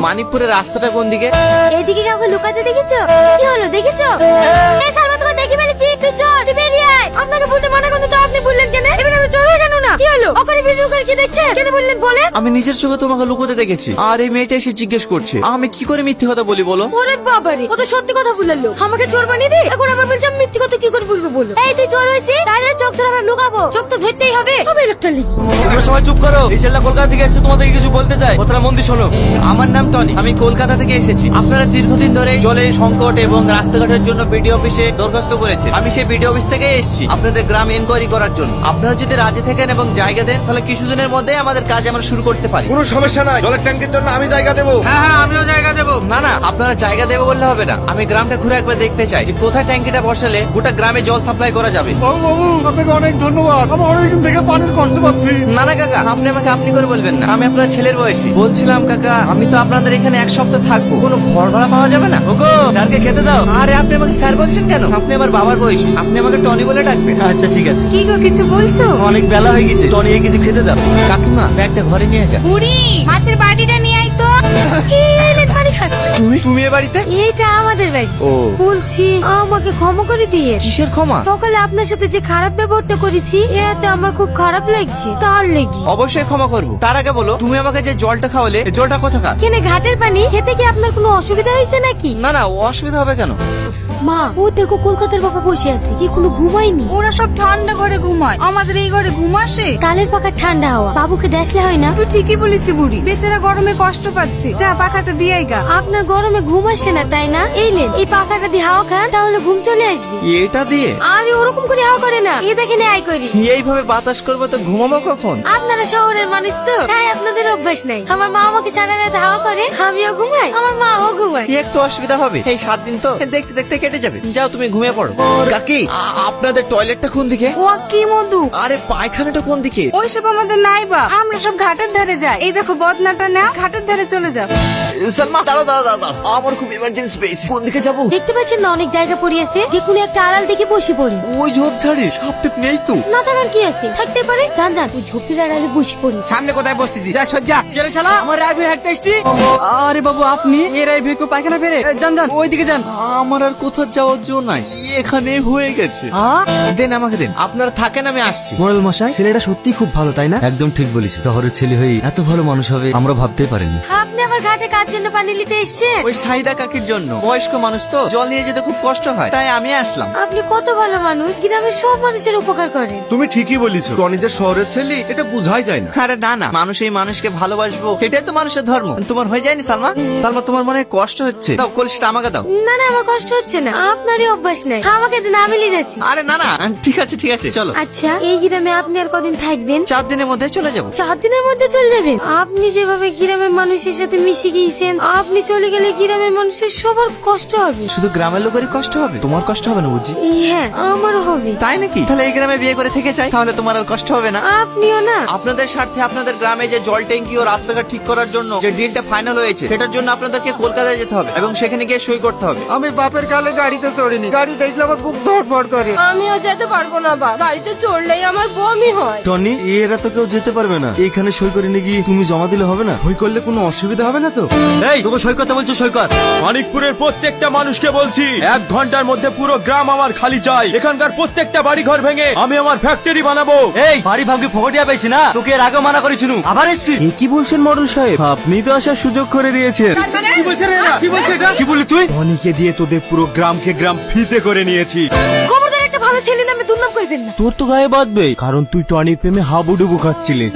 মানিকপুরের রাস্তাটা কোন দিকে? এইদিকে কাউকে লুকাতে দেখেছো? কি হলো দেখেছো? এই সালমা তোমাকে দেখি ফেলেছি, তুই চল, তুই বেরিয়ে আয়। আপনাকে বলতে মানা করতে তো আপনি বললেন কেন? এবার আমি চলে কেন না? কি হলো? ওখানে ভিডিও করে কি দেখছেন? কেন বললেন বলেন? আমি নিজের চোখে তোমাকে লুকোতে দেখেছি, আর এই মেয়েটা এসে জিজ্ঞেস করছে আমি কি করে মিথ্যে কথা বলি বলো? ওরে বাবারে, ও তো সত্যি কথা বললো। আমাকে চোর বানিয়ে দি, এখন আবার বলছি আমি মিথ্যে কথা কি করে বলবো বলো? এই তুই চোর হইছিস, তাহলে চোখ ধরে আমরা লুকাবো। চোখ তো ধরতেই হবে, হবে একটা লিখি। তোমরা সবাই চুপ করো। এই ছেলেটা কলকাতা থেকে এসেছে, তোমাদেরকে কিছু বলতে চাই, কথাটা মন দিয়ে শোনো। আমার নাম টনি, আমি কলকাতা থেকে এসেছি। আপনারা দীর্ঘদিন ধরে জলের সংকট এবং রাস্তাঘাটের জন্য বিডিও অফিসে দরখাস্ত করেছেন। আমি সেই বিডিও অফিস থেকে এসেছি আপনাদের গ্রাম এনকোয়ারি করার জন্য। আপনারা যদি রাজি থাকেন এবং জায়গা দেন, তাহলে কিছুদিনের মধ্যে আমাদের কাজ আমরা শুরু করতে পারি। কোনো সমস্যা নাই, জলের ট্যাঙ্কের জন্য আমি জায়গা দেবো। হ্যাঁ, আমিও জায়গা দেবো। না না, আপনারা জায়গা দেবো বললে হবে না, আমি গ্রামটা ঘুরে একবার দেখতে চাই যে কোথায় ট্যাঙ্কিটা বসালে গোটা গ্রামে জল সাপ্লাই করা যাবে। বাবু আপনাকে অনেক ধন্যবাদ, আমি অনেকদিন থেকে পানির কষ্ট পাচ্ছি। না না কাকা, আপনি আমাকে আপনি করে বলবেন না, আমি আপনার ছেলের বয়সী। বলছিলাম কাকা, আমি তো আপনাদের এখানে এক সপ্তাহ থাকবো, কোনো ঘর ভাড়া পাওয়া যাবে না? ওগো, স্যারকে খেতে দাও। আরে আপনি আমাকে স্যার বলছেন কেন? আপনি আমার বাবার বয়সী, আপনি আমাকে টনি বলে ডাকবেন। আচ্ছা ঠিক আছে। কি গো কিছু বলছো? অনেক বেলা হয়ে গেছে, টনি কিছু খেতে দাও। কাকিমা, ব্যাগটা ঘরে নিয়ে যা। বুড়ি, মাছের বাটিটা নিয়ে আই তো। পানি খান। তুমি এ বাড়িতে? এইটা আমাদের বাড়ি। ও, বলছি আমাকে ক্ষমা করে দিয়ে। কিসের ক্ষমা? সকালে আপনার সাথে যে খারাপ ব্যবহারটা করেছি, এতে আমার খুব খারাপ লাগছে, তার লেগে। অবশ্যই ক্ষমা করবো। তার আগে বলো, তুমি আমাকে যে জলটা খাওয়ালে, এই জলটা কোথাকার? কেনে ঘাটের পানি? খেতে কি আপনার কোনো অসুবিধা হয়েছে নাকি? না না, ও অসুবিধা হবে কেন? মা, ও দেখো কলকাতার বাবা বসে আছে, কি কোনো ঘুমায়নি? ওরা সব ঠান্ডা ঘরে ঘুমায়, আমাদের এই ঘরে ঘুম আসে? তালের পাখার ঠান্ডা হাওয়া বাবুকে দেখলে হয় না? তুই ঠিকই বলিস বুড়ি, বেচারা গরমে কষ্ট পাচ্ছে, যা পাখাটা দিয়ে গা। আপনার গরমে ঘুম আসে না তাই না? এই নেন, এই পাখাটা দিয়ে হাওয়া খান, তাহলে ঘুম চলে আসবে। এটা দিয়ে? আরে ওরকম করে হাওয়া করে না, এই দেখেন আই করি। এইভাবে বাতাস করবো তো ঘুমাবো কখন? আপনারা শহরের মানুষ তো, তাই আপনাদের অভ্যাস নাই। আমার মা আমাকে সারা রাত হাওয়া করে, আমিও ঘুমাই, আমার মাও ঘুমায়। কি একটু অসুবিধা হবে? এই 7 দিন তো দেখতে দেখতে কেটে যাবে। যাও তুমি ঘুমিয়ে পড়ো। কাকি, আপনাদের টয়লেটটা কোন দিকে? ও কি মধু, আরে পায়খানাটা কোন দিকে? ওইসব আমাদের নাই বা, আমরা সব ঘাটের ধারে যাই। এই দেখো বদনাটা না, ঘাটের ধারে চলে যাও। সালমা, দাঁড়াও দাঁড়াও দাঁড়াও, আমার খুব ইমার্জেন্সি পেয়েছে। কোন দিকে যাবো? দেখতে পাচ্ছেন না অনেক জায়গা পড়িয়েছে, যে কোনো একটা আড়াল দেখে বসে পড়ি। ওই ঝোপ ঝাড়ি সাপ টেপ নেই তো? না থাকার কি আছে, থাকতে পারে। যান যান, ওই ঝোপের আড়ালে বসে পড়ি। সামনে কোথায় বসতেছি? যা সজ্জা গেলে শালা আমার রাইভে একটা এসছি। আরে বাবু, আপনি এই রাইভে কো পায়খানা ফেরে যান যান, ওইদিকে যান। আমার আর কোথাও যাওয়ার জন্য নাই, এখানে হয়ে গেছে। দেন আমাকে দেন, আপনারা থাকেন, আমি আসছি। মোরাল মশাই, ছেলেটা সত্যি খুব ভালো তাই না? একদম ঠিক বলিস, শহরের ছেলে হয়ে এত ভালো মানুষ হবে আমরা ভাবতেই পারিনি। আপনি আমার ঘাটে কার জন্য পানি নিতে এসছেন? ওই সাহিদা কাকির জন্য, বয়স্ক মানুষ তো, জল নিয়ে যেতে খুব কষ্ট হয়, তাই আমি আসলাম। আপনি কত ভালো মানুষ, গ্রামের সব মানুষের উপকার করেন। তুমি ঠিকই বলিস, টনি যে শহরের ছেলে এটা বুঝাই যায় না। আরে না না, মানুষ এই মানুষকে ভালোবাসবো, এটাই তো মানুষের ধর্ম। তোমার হয়ে যায়নি সালমা? সালমা, তোমার মনে হয় কষ্ট হচ্ছে, দাও কলসিটা আমাকে দাও। না না, আমার কষ্ট হচ্ছে না, আপনারই অভ্যাস নাই, আমাকে দিন, আমি নিয়ে যাচ্ছি। আরে না না, ঠিক আছে ঠিক আছে, চলো। আচ্ছা, এই গ্রামে আপনি আর কদিন থাকবেন? 4 দিনের মধ্যে চলে যাবো। 4 দিনের মধ্যে চলে যাবেন? আপনি যেভাবে গ্রামের মানুষের সাথে মিশে গিয়েছেন, আপনি চলে গেলে গ্রামের মানুষের সবার কষ্ট হবে। শুধু গ্রামের লোকেরই কষ্ট হবে, তোমার কষ্ট হবে না বুঝি? হ্যাঁ, আমারও হবে। তাই নাকি? তাহলে এই গ্রামে বিয়ে করে থেকে চাই, তাহলে তোমার আর কষ্ট হবে না। আপনিও না? আপনাদের স্বার্থে আপনাদের গ্রামে যে জল ট্যাঙ্কি ও রাস্তাঘাট ঠিক করার জন্য যে ডিলটা ফাইনাল হয়েছে, সেটার জন্য আপনাদেরকে কলকাতায় যেতে হবে এবং সেখানে গিয়ে সই করতে হবে। আমি বাপের কালে গাড়িতে চড়িনি, গাড়ি দেখলে আমার বুক ধড়ফড় করে। আমিও যেতে পারবো না বা, গাড়িতে চড়লেই আমার বমি হয়। টনি, এরা তো কেউ যেতে পারবে না, এখানে সই করে নিয়ে গিয়ে তুমি জমা দিলে হবে না? ভয় করলে কোনো অসুবিধা হবে না তো? এই তোকে সই করতে বলছো, সই কর। মানিকপুরের প্রত্যেকটা মানুষকে বলছি, 1 ঘন্টার মধ্যে পুরো গ্রাম আমার খালি চাই। এখানকার প্রত্যেকটা বাড়ি ঘর ভেঙে আমি আমার ফ্যাক্টরি বানাবো। এই বাড়ি ভাঙি ফকটিয়া পেয়েছি না, তোকে এর আগে মানা করেছিল, আবার এসছি। কি বলছেন মডেল সাহেব? আপনি তো আসার সুযোগ করে দিয়েছেন। কি বলছে রে এরা? কি বলছে এটা? কি বলি তুই? ধনীকে দিয়ে তোদের পুরো গ্রামকে গ্রাম ফিতে করে নিয়েছি। খবরদার একটা ভালো ছেলে নামে দুর্নাম করবেন না। তোর তো গায়ে বাঁধবে, কারণ তুই টনির প্রেমে হাবুডুবু খাচ্ছিলিস।